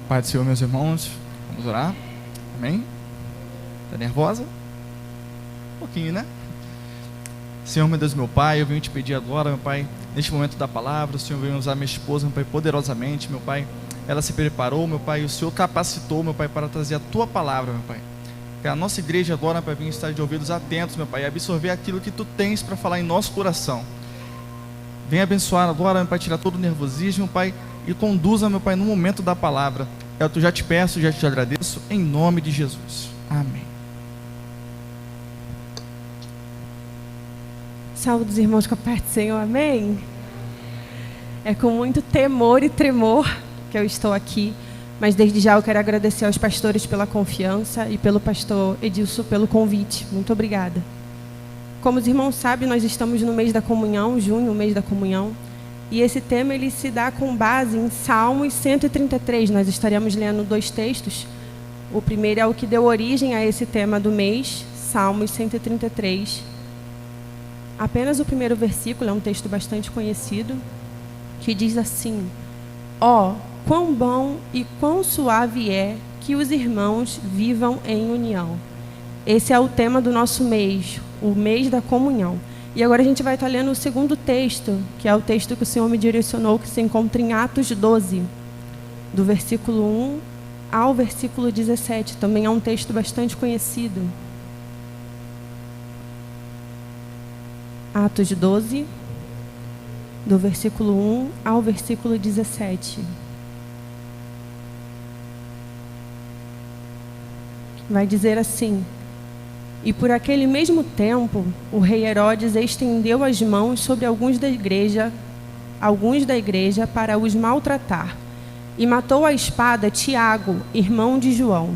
Pai do Senhor, meus irmãos, vamos orar. Amém? Tá nervosa? Um pouquinho, né? Senhor, meu Deus, meu Pai, eu venho te pedir agora, meu Pai, neste momento da palavra, o Senhor veio usar minha esposa, meu Pai, poderosamente, meu Pai. Ela se preparou, meu Pai, e o Senhor capacitou, meu Pai, para trazer a Tua palavra, meu Pai. Que a nossa igreja agora, Pai, venha estar de ouvidos atentos, meu Pai, e absorver aquilo que Tu tens para falar em nosso coração. Venha abençoar agora, meu Pai, tirar todo o nervosismo, meu Pai, e conduza, meu Pai, no momento da palavra. Eu já te peço, já te agradeço, em nome de Jesus. Amém. Saúde os irmãos com a paz do Senhor, amém? É com muito temor e tremor que eu estou aqui, mas desde já eu quero agradecer aos pastores pela confiança e pelo pastor Edilson pelo convite. Muito obrigada. Como os irmãos sabem, nós estamos no mês da comunhão, junho, o mês da comunhão, e esse tema ele se dá com base em Salmos 133. Nós estaremos lendo 2 textos. O primeiro é o que deu origem a esse tema do mês, Salmos 133. Apenas o primeiro versículo é um texto bastante conhecido, que diz assim: ó, quão bom e quão suave é que os irmãos vivam em união. Esse é o tema do nosso mês, o mês da comunhão. E agora a gente vai estar lendo o segundo texto, que é o texto que o Senhor me direcionou, que se encontra em Atos 12, do versículo 1 ao versículo 17. Também é um texto bastante conhecido. Atos 12, do versículo 1 ao versículo 17. Vai dizer assim: e por aquele mesmo tempo, o rei Herodes estendeu as mãos sobre alguns da igreja para os maltratar, e matou à espada Tiago, irmão de João.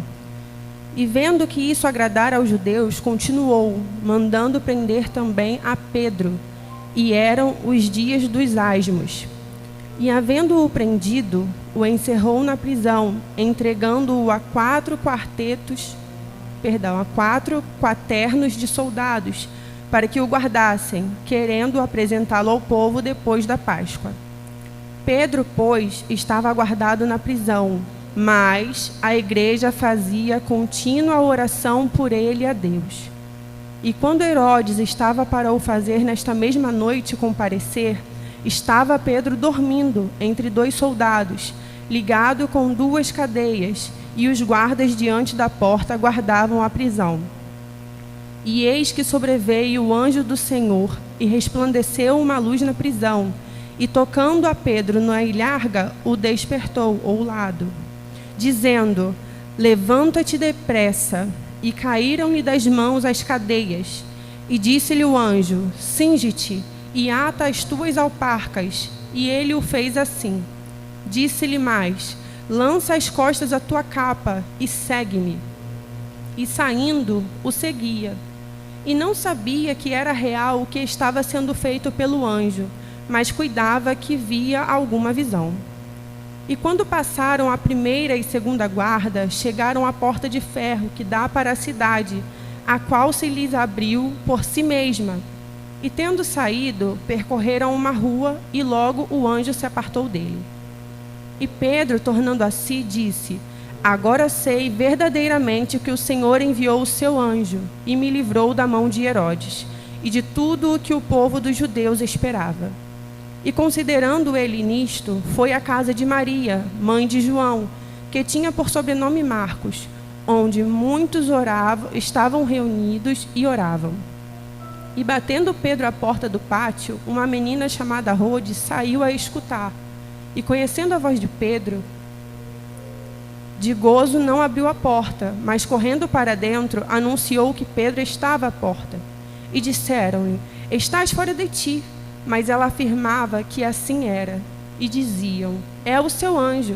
E vendo que isso agradara aos judeus, continuou, mandando prender também a Pedro. E eram os dias dos asmos. E havendo-o prendido, o encerrou na prisão, entregando-o a 4 quaternos de soldados, para que o guardassem, querendo apresentá-lo ao povo depois da Páscoa. Pedro, pois, estava guardado na prisão, mas a igreja fazia contínua oração por ele a Deus. E quando Herodes estava para o fazer nesta mesma noite comparecer, estava Pedro dormindo entre 2 soldados, ligado com 2 cadeias, e os guardas diante da porta guardavam a prisão. E eis que sobreveio o anjo do Senhor, e resplandeceu uma luz na prisão, e tocando a Pedro na ilharga, o despertou, ou lado, dizendo: levanta-te depressa. E caíram-lhe das mãos as cadeias. E disse-lhe o anjo: cinge-te e ata as tuas alparcas. E ele o fez assim. Disse-lhe mais: lança às costas a tua capa e segue-me. E saindo, o seguia. E não sabia que era real o que estava sendo feito pelo anjo, mas cuidava que via alguma visão. E quando passaram a primeira e segunda guarda, chegaram à porta de ferro que dá para a cidade, a qual se lhes abriu por si mesma. E tendo saído, percorreram uma rua, e logo o anjo se apartou dele. E Pedro, tornando a si, disse: agora sei verdadeiramente que o Senhor enviou o seu anjo, e me livrou da mão de Herodes, e de tudo o que o povo dos judeus esperava. E considerando ele nisto, foi à casa de Maria, mãe de João, que tinha por sobrenome Marcos, onde muitos estavam reunidos e oravam. E batendo Pedro à porta do pátio, uma menina chamada Rode saiu a escutar. E conhecendo a voz de Pedro, de gozo não abriu a porta, mas correndo para dentro, anunciou que Pedro estava à porta. E disseram-lhe: estás fora de ti. Mas ela afirmava que assim era, e diziam: é o seu anjo.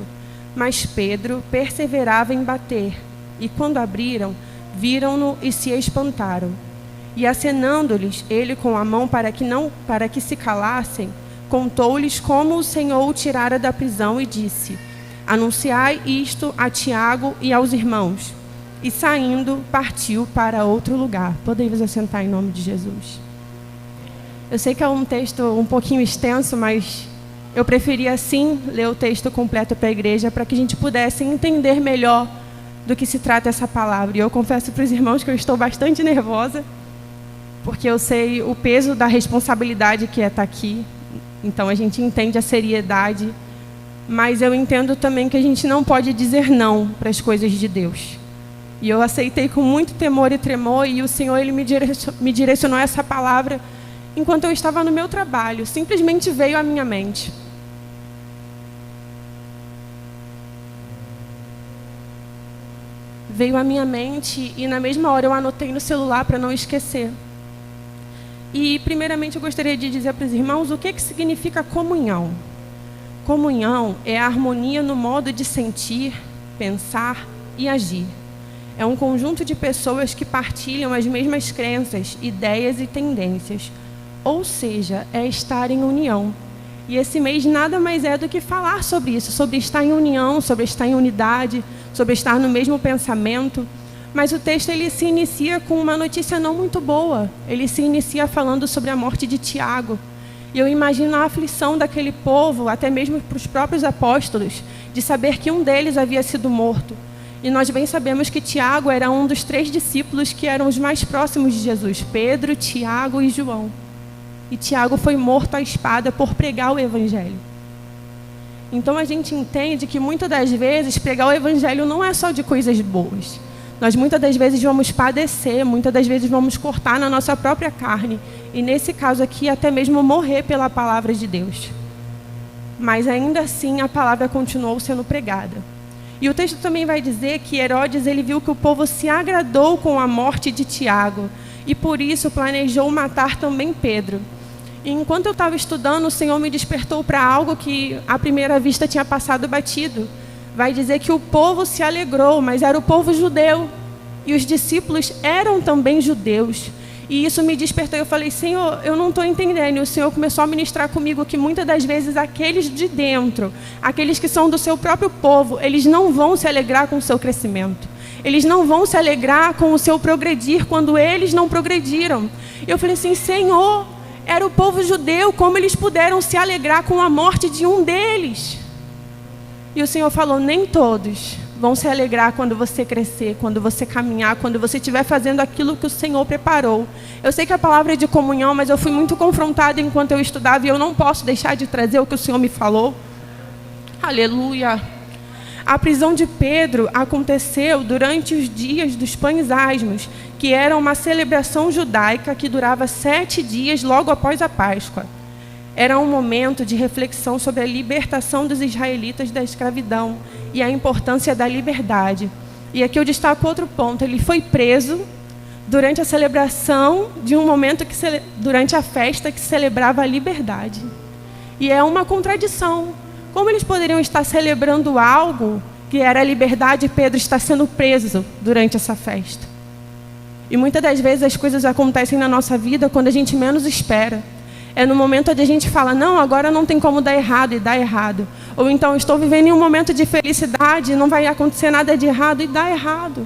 Mas Pedro perseverava em bater, e quando abriram, viram-no e se espantaram. E acenando-lhes ele com a mão para que se calassem, contou-lhes como o Senhor o tirara da prisão e disse: anunciai isto a Tiago e aos irmãos. E saindo, partiu para outro lugar. Podem-vos assentar em nome de Jesus. Eu sei que é um texto um pouquinho extenso, mas eu preferi, assim, ler o texto completo para a igreja, para que a gente pudesse entender melhor do que se trata essa palavra. E eu confesso para os irmãos que eu estou bastante nervosa, porque eu sei o peso da responsabilidade que é estar aqui. Então, a gente entende a seriedade, mas eu entendo também que a gente não pode dizer não para as coisas de Deus. E eu aceitei com muito temor e tremor, e o Senhor ele me direcionou essa palavra enquanto eu estava no meu trabalho. Simplesmente veio à minha mente. Veio à minha mente e na mesma hora eu anotei no celular para não esquecer. E primeiramente eu gostaria de dizer para os irmãos o que significa comunhão. Comunhão é a harmonia no modo de sentir, pensar e agir. É um conjunto de pessoas que partilham as mesmas crenças, ideias e tendências. Ou seja, é estar em união. E esse mês nada mais é do que falar sobre isso, sobre estar em união, sobre estar em unidade, sobre estar no mesmo pensamento. Mas o texto ele se inicia com uma notícia não muito boa. Ele se inicia falando sobre a morte de Tiago. E eu imagino a aflição daquele povo, até mesmo para os próprios apóstolos, de saber que um deles havia sido morto. E nós bem sabemos que Tiago era um dos 3 discípulos que eram os mais próximos de Jesus: Pedro, Tiago e João. E Tiago foi morto à espada por pregar o evangelho. Então a gente entende que muitas das vezes pregar o evangelho não é só de coisas boas. Nós muitas das vezes vamos padecer, muitas das vezes vamos cortar na nossa própria carne. E nesse caso aqui até mesmo morrer pela palavra de Deus. Mas ainda assim a palavra continuou sendo pregada. E o texto também vai dizer que Herodes ele viu que o povo se agradou com a morte de Tiago. E por isso planejou matar também Pedro. E enquanto eu estava estudando, o Senhor me despertou para algo que à primeira vista tinha passado batido. Vai dizer que o povo se alegrou, mas era o povo judeu. E os discípulos eram também judeus. E isso me despertou. Eu falei: Senhor, eu não estou entendendo. E o Senhor começou a ministrar comigo que muitas das vezes aqueles de dentro, aqueles que são do seu próprio povo, eles não vão se alegrar com o seu crescimento. Eles não vão se alegrar com o seu progredir quando eles não progrediram. E eu falei assim: Senhor, era o povo judeu, como eles puderam se alegrar com a morte de um deles? E o Senhor falou: nem todos vão se alegrar quando você crescer, quando você caminhar, quando você estiver fazendo aquilo que o Senhor preparou. Eu sei que a palavra é de comunhão, mas eu fui muito confrontada enquanto eu estudava e eu não posso deixar de trazer o que o Senhor me falou. Aleluia! A prisão de Pedro aconteceu durante os dias dos pães asmos, que era uma celebração judaica que durava 7 dias logo após a Páscoa. Era um momento de reflexão sobre a libertação dos israelitas da escravidão e a importância da liberdade. E aqui eu destaco outro ponto: ele foi preso durante a celebração de um momento durante a festa que celebrava a liberdade. E é uma contradição. Como eles poderiam estar celebrando algo que era a liberdade e Pedro está sendo preso durante essa festa? E muitas das vezes as coisas acontecem na nossa vida quando a gente menos espera. É no momento onde a gente fala: não, agora não tem como dar errado, e dá errado. Ou então, estou vivendo em um momento de felicidade, não vai acontecer nada de errado, e dá errado.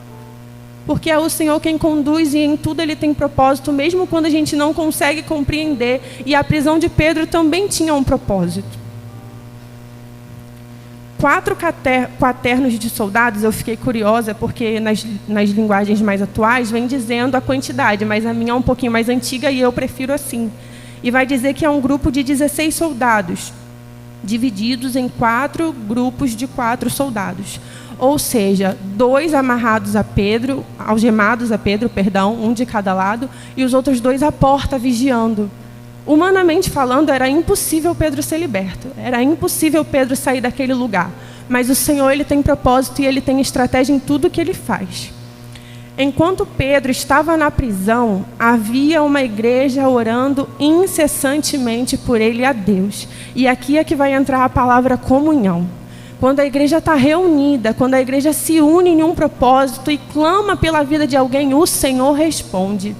Porque é o Senhor quem conduz e em tudo Ele tem propósito, mesmo quando a gente não consegue compreender. E a prisão de Pedro também tinha um propósito. 4 quaternos de soldados, eu fiquei curiosa, porque nas linguagens mais atuais vem dizendo a quantidade, mas a minha é um pouquinho mais antiga e eu prefiro assim. E vai dizer que é um grupo de 16 soldados, divididos em 4 grupos de 4 soldados. Ou seja, 2 amarrados a Pedro, algemados a Pedro, um de cada lado, e os outros 2 à porta vigiando. Humanamente falando, era impossível Pedro ser liberto. Era impossível Pedro sair daquele lugar. Mas o Senhor ele tem propósito e Ele tem estratégia em tudo que Ele faz. Enquanto Pedro estava na prisão, havia uma igreja orando incessantemente por ele a Deus. E aqui é que vai entrar a palavra comunhão. Quando a igreja está reunida, quando a igreja se une em um propósito e clama pela vida de alguém, o Senhor responde.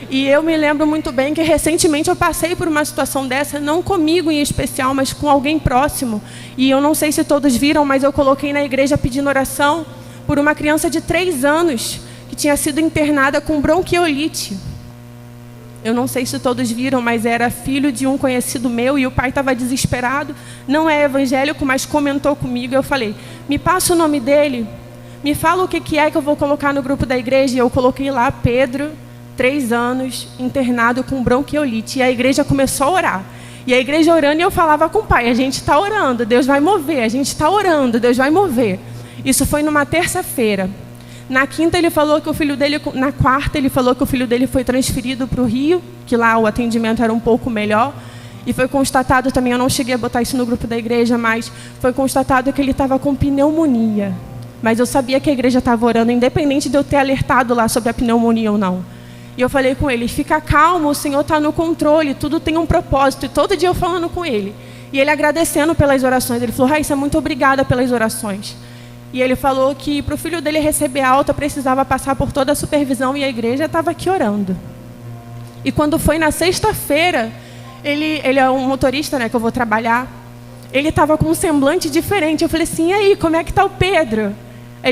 E eu me lembro muito bem que recentemente eu passei por uma situação dessa, não comigo em especial, mas com alguém próximo. E eu não sei se todos viram, mas eu coloquei na igreja pedindo oração por uma criança de 3 anos, que tinha sido internada com bronquiolite. Eu não sei se todos viram, mas era filho de um conhecido meu e o pai estava desesperado. Não é evangélico, mas comentou comigo. Eu falei, me passa o nome dele, me fala o que é que eu vou colocar no grupo da igreja. E eu coloquei lá, Pedro, 3 anos, internado com bronquiolite. E a igreja começou a orar. E a igreja orando e eu falava com o pai, a gente está orando, Deus vai mover. A gente está orando, Deus vai mover. Isso foi numa terça-feira. Na quinta ele falou que o filho dele, na quarta ele falou que o filho dele foi transferido para o Rio, que lá o atendimento era um pouco melhor. E foi constatado também, eu não cheguei a botar isso no grupo da igreja, mas foi constatado que ele estava com pneumonia. Mas eu sabia que a igreja estava orando, independente de eu ter alertado lá sobre a pneumonia ou não. E eu falei com ele, fica calmo, o Senhor está no controle, tudo tem um propósito. E todo dia eu falando com ele. E ele agradecendo pelas orações. Ele falou, Raíssa, muito obrigada pelas orações. E ele falou que para o filho dele receber alta, precisava passar por toda a supervisão e a igreja estava aqui orando. E quando foi na sexta-feira, ele é um motorista, né, que eu vou trabalhar, ele estava com um semblante diferente. Eu falei assim, e aí, como é que está o Pedro?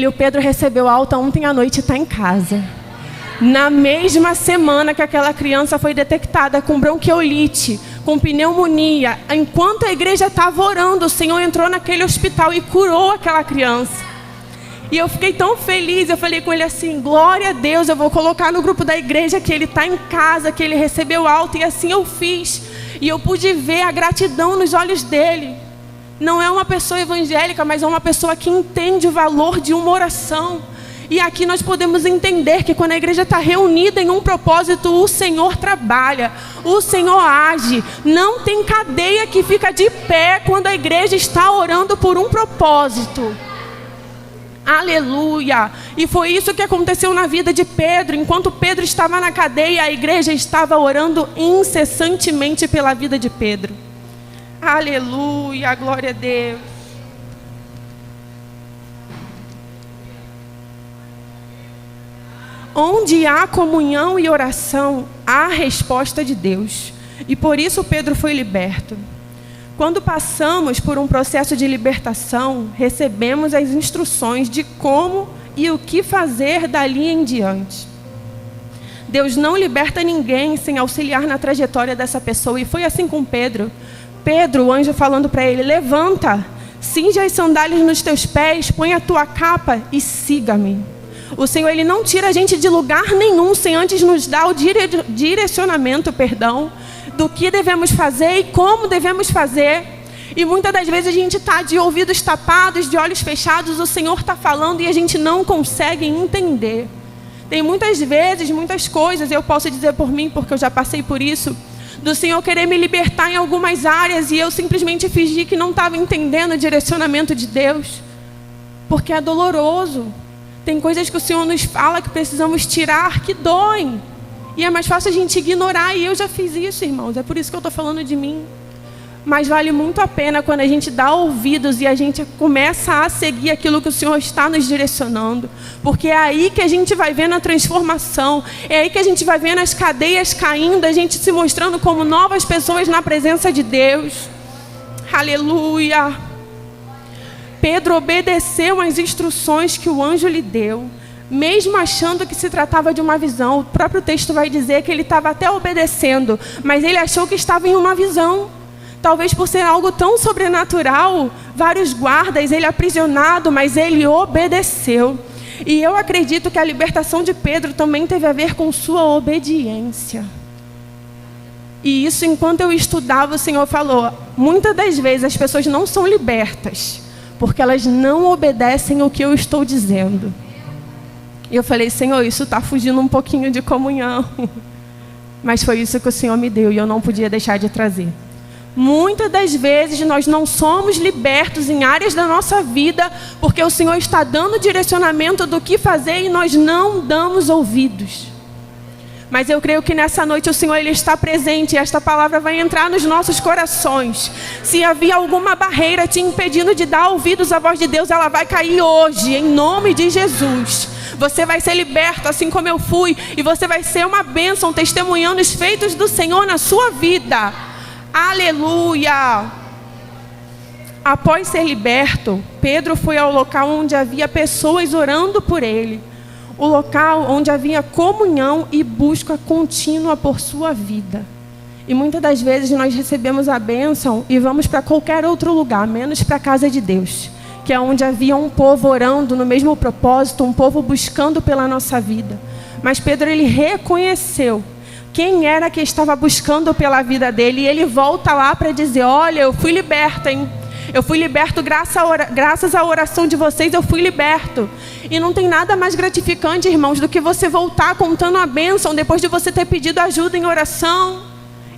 O Pedro recebeu alta ontem à noite e está em casa. Na mesma semana que aquela criança foi detectada com bronquiolite, com pneumonia, enquanto a igreja estava orando, o Senhor entrou naquele hospital e curou aquela criança. E eu fiquei tão feliz, eu falei com ele assim, glória a Deus, eu vou colocar no grupo da igreja que ele está em casa, que ele recebeu alta, e assim eu fiz. E eu pude ver a gratidão nos olhos dele. Não é uma pessoa evangélica, mas é uma pessoa que entende o valor de uma oração. E aqui nós podemos entender que quando a igreja está reunida em um propósito, o Senhor trabalha, o Senhor age. Não tem cadeia que fica de pé quando a igreja está orando por um propósito. Aleluia! E foi isso que aconteceu na vida de Pedro. Enquanto Pedro estava na cadeia, a igreja estava orando incessantemente pela vida de Pedro. Aleluia! Glória a Deus! Onde há comunhão e oração, há resposta de Deus. E por isso Pedro foi liberto. Quando passamos por um processo de libertação, recebemos as instruções de como e o que fazer dali em diante. Deus não liberta ninguém sem auxiliar na trajetória dessa pessoa. E foi assim com Pedro. Pedro, o anjo falando para ele, levanta, cinge as sandálias nos teus pés, põe a tua capa e siga-me. O Senhor, Ele não tira a gente de lugar nenhum sem antes nos dar o direcionamento, do que devemos fazer e como devemos fazer. E muitas das vezes a gente está de ouvidos tapados, de olhos fechados, o Senhor está falando e a gente não consegue entender. Tem muitas vezes, muitas coisas, eu posso dizer por mim, porque eu já passei por isso, do Senhor querer me libertar em algumas áreas e eu simplesmente fingi que não estava entendendo o direcionamento de Deus, porque é doloroso. Tem coisas que o Senhor nos fala que precisamos tirar, que doem. E é mais fácil a gente ignorar. E eu já fiz isso, irmãos. É por isso que eu estou falando de mim. Mas vale muito a pena quando a gente dá ouvidos e a gente começa a seguir aquilo que o Senhor está nos direcionando. Porque é aí que a gente vai vendo a transformação. É aí que a gente vai vendo as cadeias caindo, a gente se mostrando como novas pessoas na presença de Deus. Aleluia! Pedro obedeceu às instruções que o anjo lhe deu, mesmo achando que se tratava de uma visão. O próprio texto vai dizer que ele estava até obedecendo, mas ele achou que estava em uma visão. Talvez por ser algo tão sobrenatural, vários guardas, ele aprisionado, mas ele obedeceu. E eu acredito que a libertação de Pedro também teve a ver com sua obediência. E isso, enquanto eu estudava, o Senhor falou, muitas das vezes as pessoas não são libertas, porque elas não obedecem o que eu estou dizendo. E eu falei, Senhor, isso está fugindo um pouquinho de comunhão. Mas foi isso que o Senhor me deu e eu não podia deixar de trazer. Muitas das vezes nós não somos libertos em áreas da nossa vida, porque o Senhor está dando direcionamento do que fazer e nós não damos ouvidos. Mas eu creio que nessa noite o Senhor, Ele está presente e esta palavra vai entrar nos nossos corações. Se havia alguma barreira te impedindo de dar ouvidos à voz de Deus, ela vai cair hoje, em nome de Jesus. Você vai ser liberto, assim como eu fui, e você vai ser uma bênção, testemunhando os feitos do Senhor na sua vida. Aleluia! Após ser liberto, Pedro foi ao local onde havia pessoas orando por ele. o local onde havia comunhão e busca contínua por sua vida. E muitas das vezes nós recebemos a bênção e vamos para qualquer outro lugar, menos para a casa de Deus, que é onde havia um povo orando no mesmo propósito, um povo buscando pela nossa vida. Mas Pedro, ele reconheceu quem era que estava buscando pela vida dele, e ele volta lá para dizer: olha, eu fui liberto, hein? Eu fui liberto graças à oração de vocês, eu fui liberto. E não tem nada mais gratificante, irmãos, do que você voltar contando a bênção depois de você ter pedido ajuda em oração.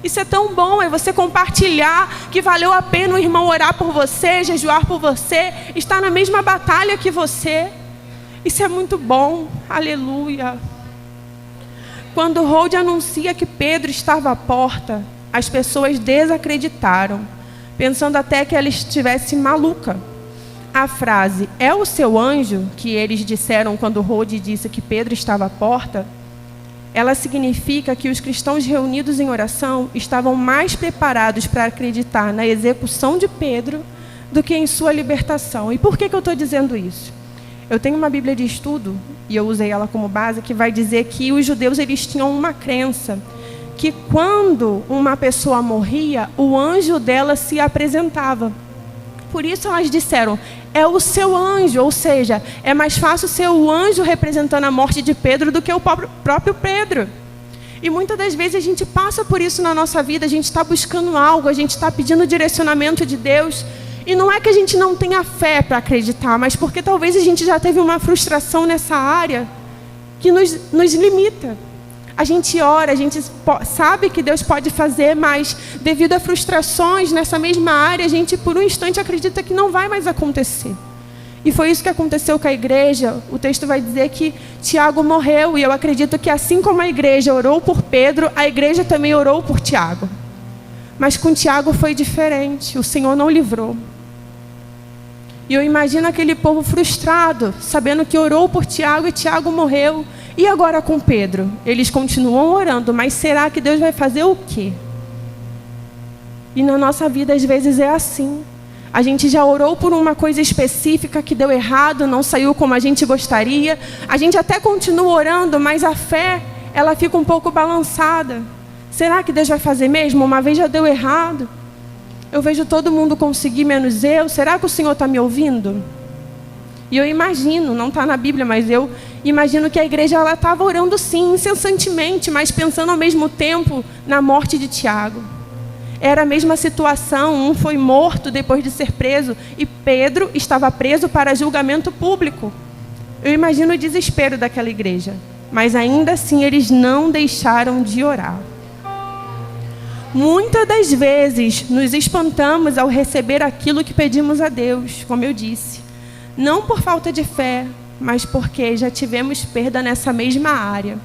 Isso é tão bom, é você compartilhar que valeu a pena o irmão orar por você, jejuar por você, estar na mesma batalha que você. Isso é muito bom, aleluia. Quando Rode anuncia que Pedro estava à porta, as pessoas desacreditaram, pensando até que ela estivesse maluca. A frase, é o seu anjo, que eles disseram quando Rode disse que Pedro estava à porta, ela significa que os cristãos reunidos em oração estavam mais preparados para acreditar na execução de Pedro do que em sua libertação. E por que eu estou dizendo isso? Eu tenho uma Bíblia de estudo, e eu usei ela como base, que vai dizer que os judeus, eles tinham uma crença que quando uma pessoa morria, o anjo dela se apresentava. Por isso elas disseram, é o seu anjo, ou seja, é mais fácil ser o anjo representando a morte de Pedro do que o próprio Pedro. E muitas das vezes a gente passa por isso na nossa vida, a gente está buscando algo, a gente está pedindo direcionamento de Deus, e não é que a gente não tenha fé para acreditar, mas porque talvez a gente já teve uma frustração nessa área que nos limita. A gente ora, a gente sabe que Deus pode fazer, mas devido a frustrações nessa mesma área, a gente por um instante acredita que não vai mais acontecer. E foi isso que aconteceu com a igreja. O texto vai dizer que Tiago morreu, e eu acredito que assim como a igreja orou por Pedro, a igreja também orou por Tiago. Mas com Tiago foi diferente, o Senhor não livrou. E eu imagino aquele povo frustrado, sabendo que orou por Tiago e Tiago morreu. E agora com Pedro? Eles continuam orando, mas será que Deus vai fazer o quê? E na nossa vida às vezes é assim. A gente já orou por uma coisa específica que deu errado, não saiu como a gente gostaria. A gente até continua orando, mas a fé, ela fica um pouco balançada. Será que Deus vai fazer mesmo? Uma vez já deu errado. Eu vejo todo mundo conseguir menos eu. Será que o Senhor está me ouvindo? E eu imagino, não está na Bíblia, mas eu imagino que a igreja estava orando sim, incessantemente, mas pensando ao mesmo tempo na morte de Tiago. Era a mesma situação, um foi morto depois de ser preso, e Pedro estava preso para julgamento público. Eu imagino o desespero daquela igreja, mas ainda assim eles não deixaram de orar. Muitas das vezes nos espantamos ao receber aquilo que pedimos a Deus, como eu disse. Não por falta de fé, mas porque já tivemos perda nessa mesma área.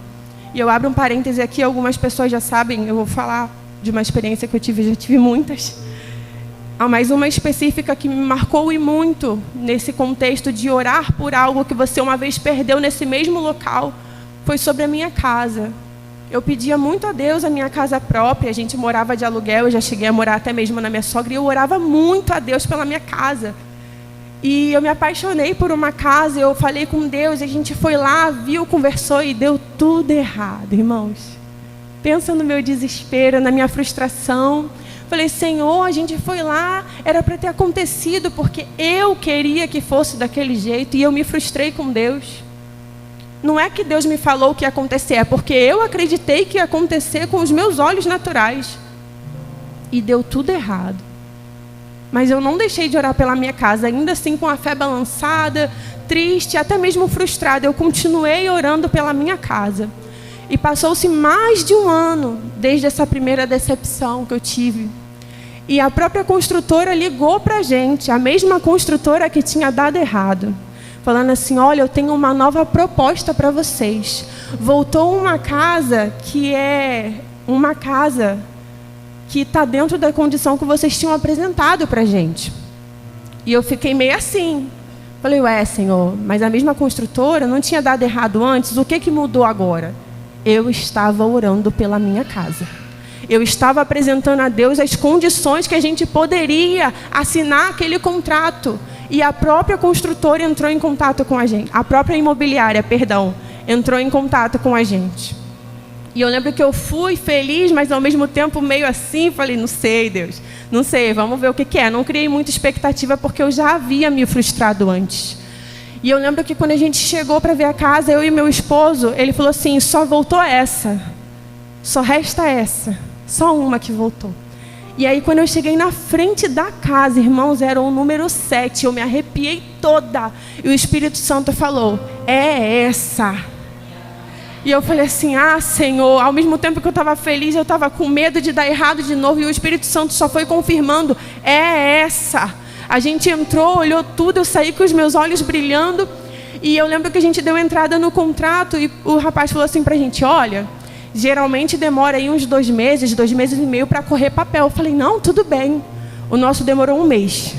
E eu abro um parêntese aqui, algumas pessoas já sabem, eu vou falar de uma experiência que eu tive, já tive muitas. Mas uma específica que me marcou e muito nesse contexto de orar por algo que você uma vez perdeu nesse mesmo local, foi sobre a minha casa. Eu pedia muito a Deus a minha casa própria, a gente morava de aluguel, eu já cheguei a morar até mesmo na minha sogra, e eu orava muito a Deus pela minha casa. E eu me apaixonei por uma casa, eu falei com Deus, a gente foi lá, viu, conversou e deu tudo errado, irmãos. Pensa no meu desespero, na minha frustração. Falei, Senhor, a gente foi lá, era para ter acontecido, porque eu queria que fosse daquele jeito, e eu me frustrei com Deus. Não é que Deus me falou que ia acontecer, é porque eu acreditei que ia acontecer com os meus olhos naturais. E deu tudo errado. Mas eu não deixei de orar pela minha casa, ainda assim com a fé balançada, triste, até mesmo frustrada. Eu continuei orando pela minha casa. E passou-se mais de um ano desde essa primeira decepção que eu tive. E a própria construtora ligou para a gente, a mesma construtora que tinha dado errado. Falando assim, olha, eu tenho uma nova proposta para vocês. Voltou uma casa que é uma casa que está dentro da condição que vocês tinham apresentado para a gente. E eu fiquei meio assim. Falei, ué, Senhor, mas a mesma construtora não tinha dado errado antes? O que mudou agora? Eu estava orando pela minha casa. Eu estava apresentando a Deus as condições que a gente poderia assinar aquele contrato. E a própria construtora entrou em contato com a gente. A própria imobiliária, perdão, entrou em contato com a gente. E eu lembro que eu fui feliz, mas ao mesmo tempo meio assim, falei, não sei, Deus, não sei, vamos ver o que é. Não criei muita expectativa porque eu já havia me frustrado antes. E eu lembro que quando a gente chegou para ver a casa, eu e meu esposo, ele falou assim, só voltou essa, só resta essa, só uma que voltou. E aí quando eu cheguei na frente da casa, irmãos, era o número 7, eu me arrepiei toda. E o Espírito Santo falou, é essa. E eu falei assim, Senhor, ao mesmo tempo que eu estava feliz, eu estava com medo de dar errado de novo. E o Espírito Santo só foi confirmando, é essa. A gente entrou, olhou tudo, eu saí com os meus olhos brilhando. E eu lembro que a gente deu entrada no contrato e o rapaz falou assim pra gente, olha, geralmente demora aí uns 2 meses, 2 meses e meio para correr papel. Eu falei, não, tudo bem. O nosso demorou 1 mês.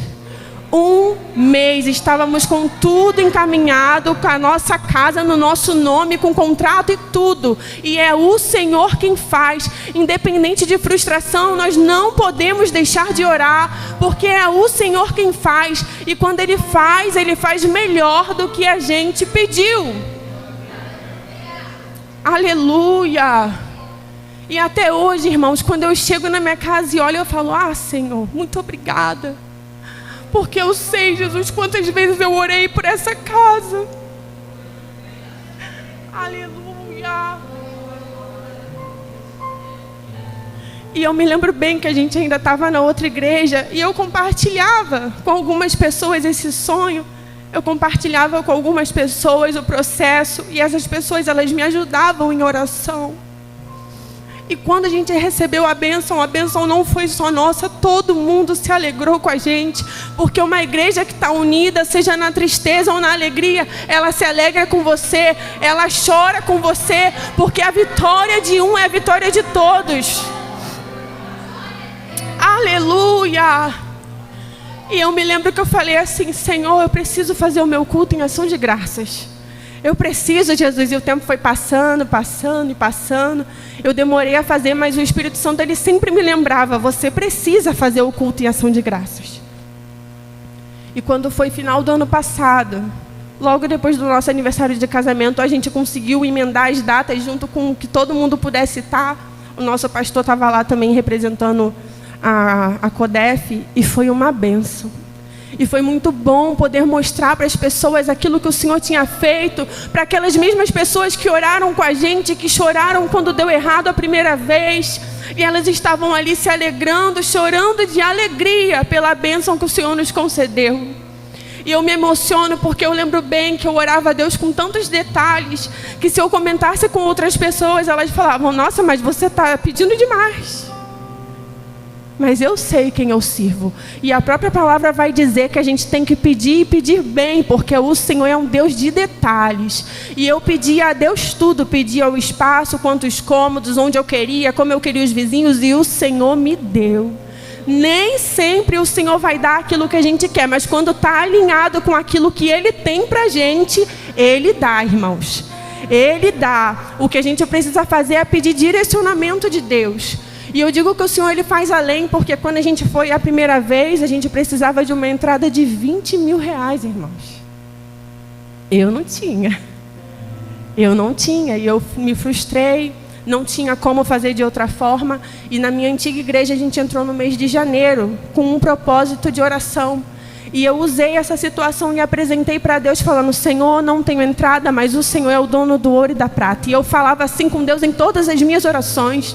1 mês, estávamos com tudo encaminhado, com a nossa casa no nosso nome, com contrato e tudo. E é o Senhor quem faz. Independente de frustração, nós não podemos deixar de orar, porque é o Senhor quem faz. E quando Ele faz melhor do que a gente pediu. Aleluia! E até hoje, irmãos, quando eu chego na minha casa e olho, eu falo, Senhor, muito obrigada. Porque eu sei, Jesus, quantas vezes eu orei por essa casa. Aleluia. E eu me lembro bem que a gente ainda estava na outra igreja e eu compartilhava com algumas pessoas esse sonho. Eu compartilhava com algumas pessoas o processo e essas pessoas, elas me ajudavam em oração. E quando a gente recebeu a bênção não foi só nossa, todo mundo se alegrou com a gente. Porque uma igreja que está unida, seja na tristeza ou na alegria, ela se alegra com você, ela chora com você, porque a vitória de um é a vitória de todos. Aleluia! E eu me lembro que eu falei assim, Senhor, eu preciso fazer o meu culto em ação de graças. Eu preciso, Jesus. E o tempo foi passando. Eu demorei a fazer, mas o Espírito Santo, ele sempre me lembrava, você precisa fazer o culto em ação de graças. E quando foi final do ano passado, logo depois do nosso aniversário de casamento, a gente conseguiu emendar as datas junto com que todo mundo pudesse estar. O nosso pastor estava lá também representando a CODEF e foi uma bênção. E foi muito bom poder mostrar para as pessoas aquilo que o Senhor tinha feito, para aquelas mesmas pessoas que oraram com a gente, que choraram quando deu errado a primeira vez, e elas estavam ali se alegrando, chorando de alegria pela bênção que o Senhor nos concedeu. E eu me emociono porque eu lembro bem que eu orava a Deus com tantos detalhes, que se eu comentasse com outras pessoas, elas falavam, nossa, mas você está pedindo demais. Mas eu sei quem eu sirvo. E a própria palavra vai dizer que a gente tem que pedir e pedir bem, porque o Senhor é um Deus de detalhes. E eu pedi a Deus tudo, pedi ao espaço, quantos cômodos, onde eu queria, como eu queria os vizinhos, e o Senhor me deu. Nem sempre o Senhor vai dar aquilo que a gente quer, mas quando está alinhado com aquilo que Ele tem para a gente, Ele dá, irmãos. Ele dá. O que a gente precisa fazer é pedir direcionamento de Deus. E eu digo que o Senhor, Ele faz além, porque quando a gente foi a primeira vez, a gente precisava de uma entrada de 20 mil reais, irmãos. Eu não tinha, e eu me frustrei, não tinha como fazer de outra forma. E na minha antiga igreja, a gente entrou no mês de janeiro, com um propósito de oração. E eu usei essa situação e apresentei para Deus, falando, Senhor, não tenho entrada, mas o Senhor é o dono do ouro e da prata. E eu falava assim com Deus em todas as minhas orações.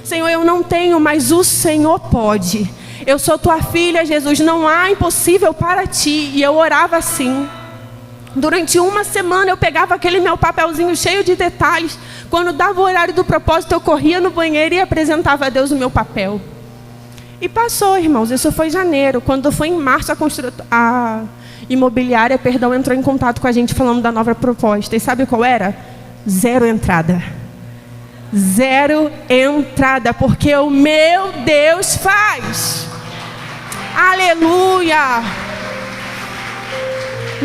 Senhor, eu não tenho, mas o Senhor pode. Eu sou tua filha, Jesus, não há impossível para ti. E eu orava assim. Durante uma semana eu pegava aquele meu papelzinho cheio de detalhes. Quando dava o horário do propósito, eu corria no banheiro e apresentava a Deus o meu papel. E passou, irmãos, isso foi em janeiro. Quando foi em março, a imobiliária, entrou em contato com a gente falando da nova proposta. E sabe qual era? 0 entrada. 0 entrada, porque o meu Deus faz. Aleluia!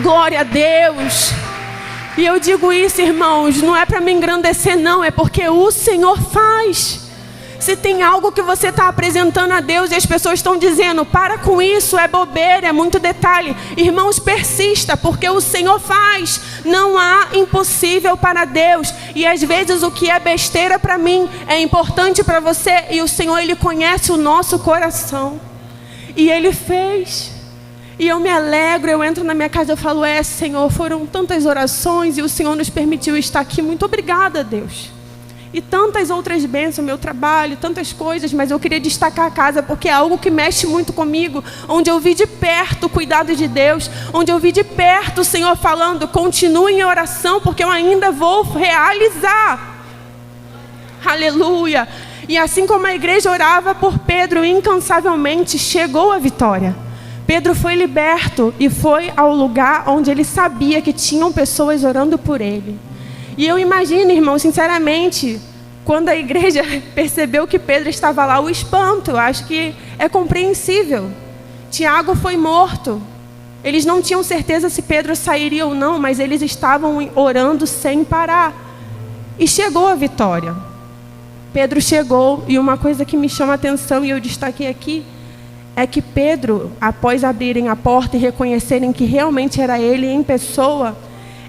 Glória a Deus! E eu digo isso, irmãos, não é para me engrandecer, não, é porque o Senhor faz. Se tem algo que você está apresentando a Deus e as pessoas estão dizendo, para com isso, é bobeira, é muito detalhe. Irmãos, persista, porque o Senhor faz. Não há impossível para Deus. E às vezes o que é besteira para mim é importante para você. E o Senhor, Ele conhece o nosso coração. E Ele fez. E eu me alegro, eu entro na minha casa e falo, Senhor, foram tantas orações e o Senhor nos permitiu estar aqui. Muito obrigada, Deus. E tantas outras bênçãos, meu trabalho, tantas coisas, mas eu queria destacar a casa porque é algo que mexe muito comigo, onde eu vi de perto o cuidado de Deus, onde eu vi de perto o Senhor falando, continue em oração porque eu ainda vou realizar. Aleluia! E assim como a igreja orava por Pedro incansavelmente, chegou a vitória. Pedro foi liberto e foi ao lugar onde ele sabia que tinham pessoas orando por ele. E eu imagino, irmão, sinceramente, quando a igreja percebeu que Pedro estava lá, o espanto, eu acho que é compreensível. Tiago foi morto. Eles não tinham certeza se Pedro sairia ou não, mas eles estavam orando sem parar. E chegou a vitória. Pedro chegou, e uma coisa que me chama a atenção, e eu destaquei aqui, é que Pedro, após abrirem a porta e reconhecerem que realmente era ele em pessoa,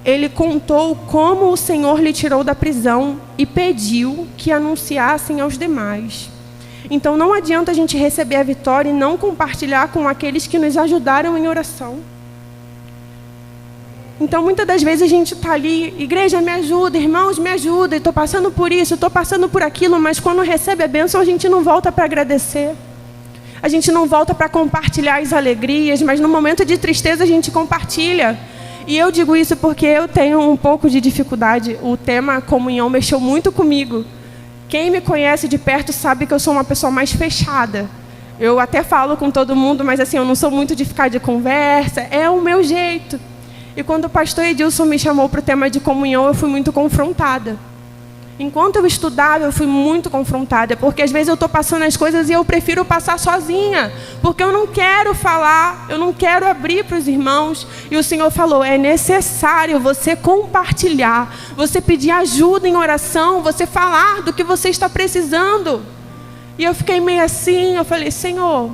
ele contou como o Senhor lhe tirou da prisão e pediu que anunciassem aos demais. Então não adianta a gente receber a vitória e não compartilhar com aqueles que nos ajudaram em oração. Então muitas das vezes a gente está ali, igreja me ajuda, irmãos me ajuda, estou passando por isso, estou passando por aquilo, mas quando recebe a bênção a gente não volta para agradecer. A gente não volta para compartilhar as alegrias, mas no momento de tristeza a gente compartilha. E eu digo isso porque eu tenho um pouco de dificuldade. O tema comunhão mexeu muito comigo. Quem me conhece de perto sabe que eu sou uma pessoa mais fechada. Eu até falo com todo mundo, mas assim, eu não sou muito de ficar de conversa. É o meu jeito. E quando o pastor Edilson me chamou para o tema de comunhão, eu fui muito confrontada. Enquanto eu estudava, eu fui muito confrontada, porque às vezes eu estou passando as coisas e eu prefiro passar sozinha, porque eu não quero falar, eu não quero abrir para os irmãos. E o Senhor falou, é necessário você compartilhar, você pedir ajuda em oração, você falar do que você está precisando. E eu fiquei meio assim, eu falei, Senhor,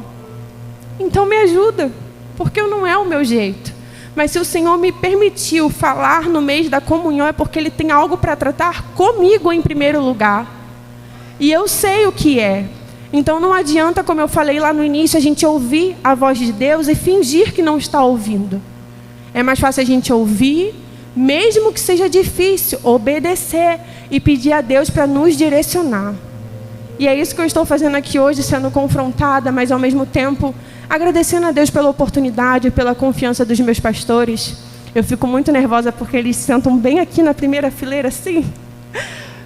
então me ajuda, porque não é o meu jeito. Mas se o Senhor me permitiu falar no mês da comunhão, é porque Ele tem algo para tratar comigo em primeiro lugar. E eu sei o que é. Então não adianta, como eu falei lá no início, a gente ouvir a voz de Deus e fingir que não está ouvindo. É mais fácil a gente ouvir, mesmo que seja difícil, obedecer e pedir a Deus para nos direcionar. E é isso que eu estou fazendo aqui hoje, sendo confrontada, mas ao mesmo tempo agradecendo a Deus pela oportunidade, pela confiança dos meus pastores. Eu fico muito nervosa porque eles sentam bem aqui na primeira fileira, assim.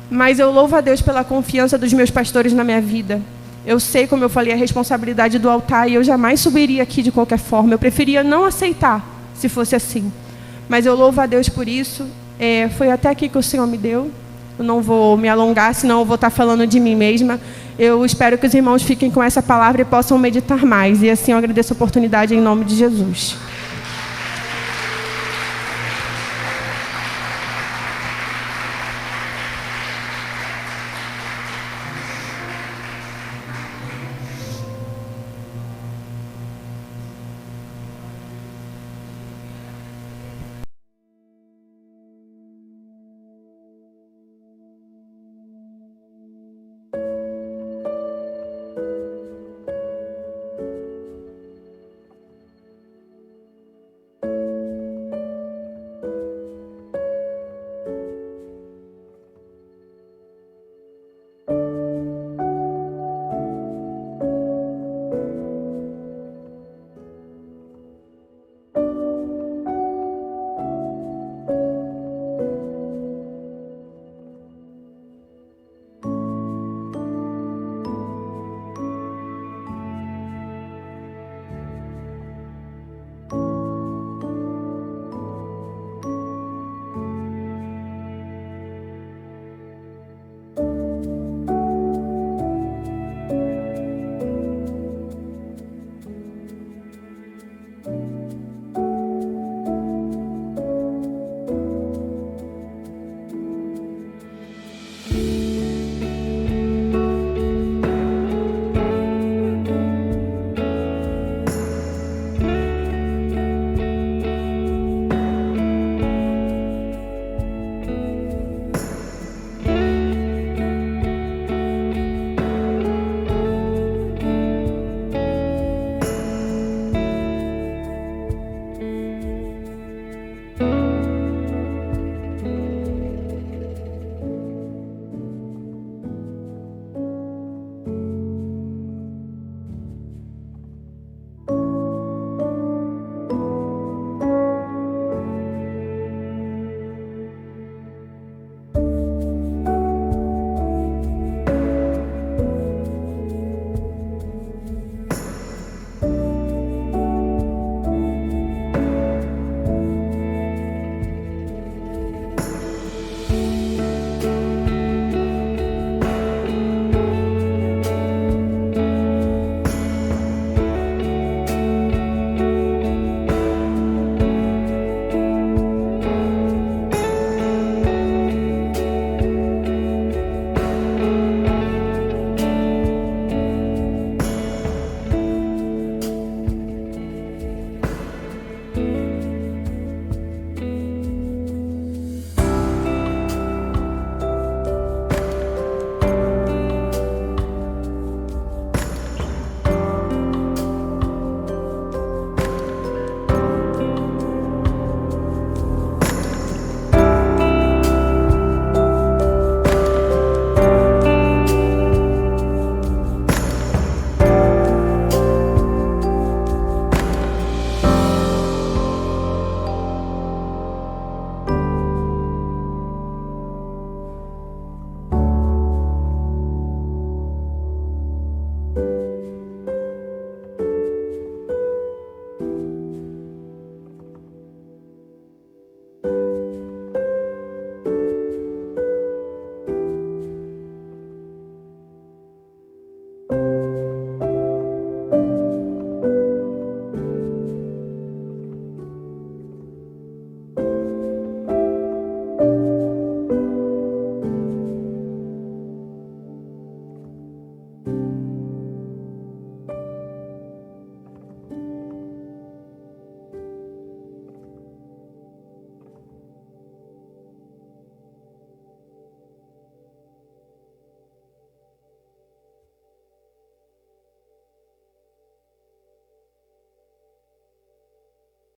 Mas eu louvo a Deus pela confiança dos meus pastores na minha vida. Eu sei, como eu falei, a responsabilidade do altar e eu jamais subiria aqui de qualquer forma. Eu preferia não aceitar, se fosse assim. Mas eu louvo a Deus por isso. Foi até aqui que o Senhor me deu. Eu não vou me alongar, senão eu vou estar falando de mim mesma. Eu espero que os irmãos fiquem com essa palavra e possam meditar mais. E assim eu agradeço a oportunidade em nome de Jesus.